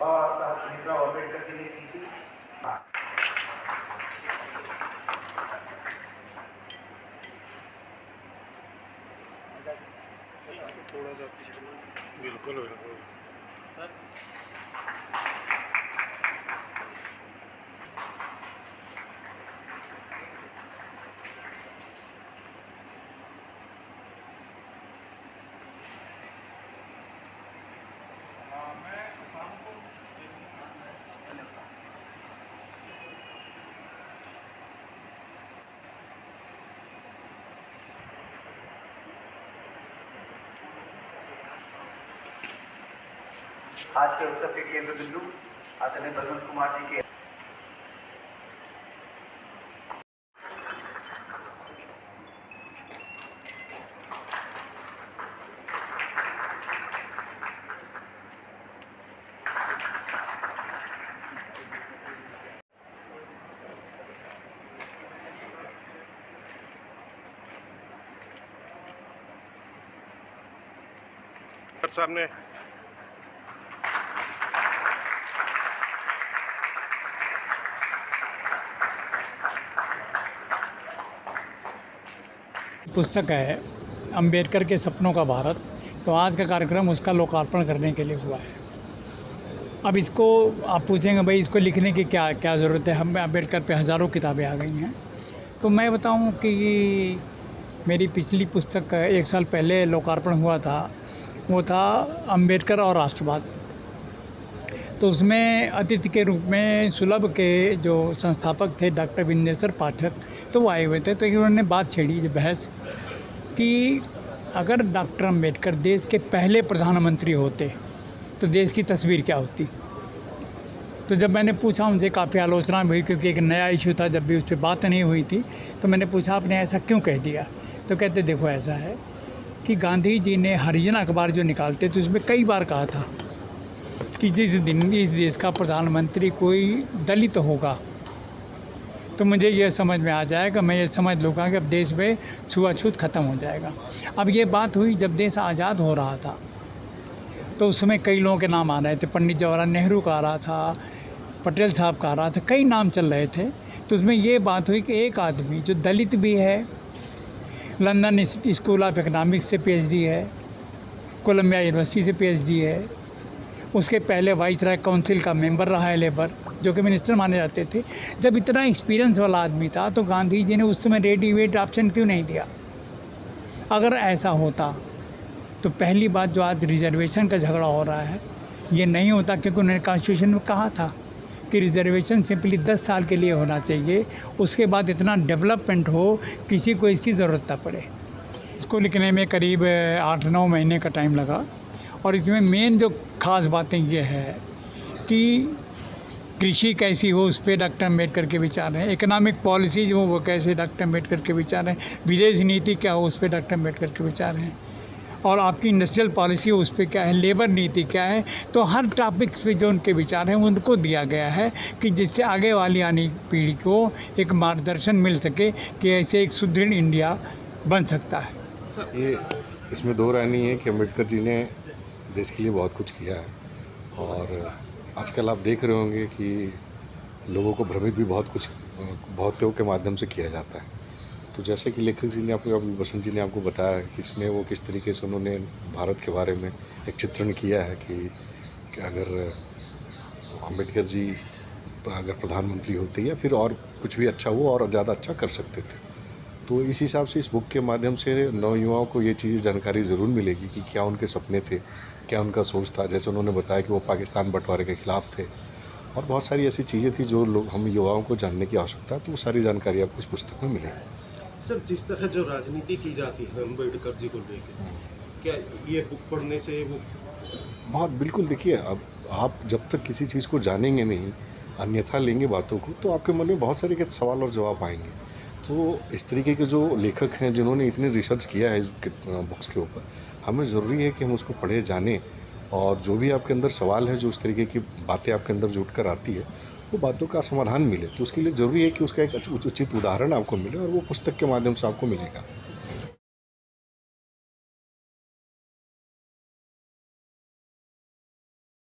बाबासाहेब भीमराव आंबेडकर जी ने की थी। थोड़ा सा बिल्कुल बिल्कुल सर। आज के उत्सव के केंद्र बिंदु आदरणीय बसंत कुमार जी के सामने पुस्तक है अंबेडकर के सपनों का भारत। तो आज का कार्यक्रम उसका लोकार्पण करने के लिए हुआ है। अब इसको आप पूछेंगे भाई इसको लिखने की क्या क्या ज़रूरत है, हम अंबेडकर पे हज़ारों किताबें आ गई हैं। तो मैं बताऊं कि मेरी पिछली पुस्तक 1 साल पहले लोकार्पण हुआ था, वो था अंबेडकर और राष्ट्रवाद। तो उसमें अतिथि के रूप में सुलभ के जो संस्थापक थे डॉक्टर विंदेश्वर पाठक, तो वो आए हुए थे। तो उन्होंने बात छेड़ी बहस कि अगर डॉक्टर अंबेडकर देश के पहले प्रधानमंत्री होते तो देश की तस्वीर क्या होती। तो जब मैंने पूछा, उनसे काफ़ी आलोचना हुई क्योंकि एक नया इशू था, जब भी उस पर बात नहीं हुई थी। तो मैंने पूछा आपने ऐसा क्यों कह दिया। तो कहते देखो ऐसा है कि गांधी जी ने हरिजन अखबार जो निकालते तो उसमें कई बार कहा था कि जिस दिन इस देश का प्रधानमंत्री कोई दलित होगा तो मुझे यह समझ में आ जाएगा, मैं ये समझ लूँगा कि अब देश में छुआछूत ख़त्म हो जाएगा। अब ये बात हुई जब देश आज़ाद हो रहा था, तो उसमें कई लोगों के नाम आ रहे थे। पंडित जवाहरलाल नेहरू का आ रहा था, पटेल साहब का आ रहा था, कई नाम चल रहे थे। तो उसमें ये बात हुई कि एक आदमी जो दलित भी है, लंदन स्कूल ऑफ इकनॉमिक्स से PhD है, कोलंबिया यूनिवर्सिटी से PhD है, उसके पहले वाइसराय काउंसिल का मेंबर रहा है लेबर, जो कि मिनिस्टर माने जाते थे। जब इतना एक्सपीरियंस वाला आदमी था तो गांधी जी ने उस समय रेडीमेड ऑप्शन क्यों नहीं दिया। अगर ऐसा होता तो पहली बात जो आज रिजर्वेशन का झगड़ा हो रहा है ये नहीं होता, क्योंकि उन्होंने कॉन्स्टिट्यूशन में कहा था कि रिजर्वेशन सिंपली 10 साल के लिए होना चाहिए, उसके बाद इतना डेवलपमेंट हो किसी को इसकी ज़रूरत ना पड़े। इसको लिखने में करीब 8-9 महीने का टाइम लगा। और इसमें मेन जो ख़ास बातें ये है कि कृषि कैसी हो उस पर डॉक्टर अम्बेडकर के विचार हैं, इकोनॉमिक पॉलिसीज हो वो कैसे डॉक्टर अम्बेडकर के विचार हैं, विदेश नीति क्या हो उस पर डॉक्टर अम्बेडकर के विचार हैं, और आपकी इंडस्ट्रियल पॉलिसी हो उस पर क्या है, लेबर नीति क्या है। तो हर टॉपिक्स पे जो उनके विचार हैं उनको दिया गया है कि जिससे आगे वाली आने पीढ़ी को एक मार्गदर्शन मिल सके कि ऐसे एक सुदृढ़ इंडिया बन सकता है। ये इसमें दो राय नहीं है कि अम्बेडकर जी ने देश के लिए बहुत कुछ किया है। और आजकल आप देख रहे होंगे कि लोगों को भ्रमित भी बहुतों के माध्यम से किया जाता है। तो जैसे कि लेखक जी ने आपको, बसंत जी ने आपको बताया है कि इसमें वो किस तरीके से उन्होंने भारत के बारे में एक चित्रण किया है कि अगर अम्बेडकर जी अगर प्रधानमंत्री होते या फिर और कुछ भी अच्छा हुआ और ज़्यादा अच्छा कर सकते थे। तो इस हिसाब से इस बुक के माध्यम से नौयुवाओं को ये चीज़ जानकारी ज़रूर मिलेगी कि क्या उनके सपने थे, क्या उनका सोच था। जैसे उन्होंने बताया कि वो पाकिस्तान बंटवारे के ख़िलाफ़ थे और बहुत सारी ऐसी चीज़ें थी जो लोग हम युवाओं को जानने की आवश्यकता है। तो वो सारी जानकारी आपको इस पुस्तक में मिलेगी। सर, जिस तरह जो राजनीति की जाती है अम्बेडकर जी को लेकर, क्या ये बुक पढ़ने से वो बहुत बिल्कुल देखिए, अब आप जब तक किसी चीज़ को जानेंगे नहीं, अन्यथा लेंगे बातों को, तो आपके मन में बहुत सारे के सवाल और जवाब आएंगे। तो इस तरीके के जो लेखक हैं जिन्होंने इतनी रिसर्च किया है इस बुक्स के ऊपर, हमें ज़रूरी है कि हम उसको पढ़े, जानें, और जो भी आपके अंदर सवाल है, जो उस तरीके की बातें आपके अंदर जुट कर आती है, वो बातों का समाधान मिले। तो उसके लिए ज़रूरी है कि उसका एक उचित उदाहरण आपको मिले, और वो पुस्तक के माध्यम से आपको मिलेगा।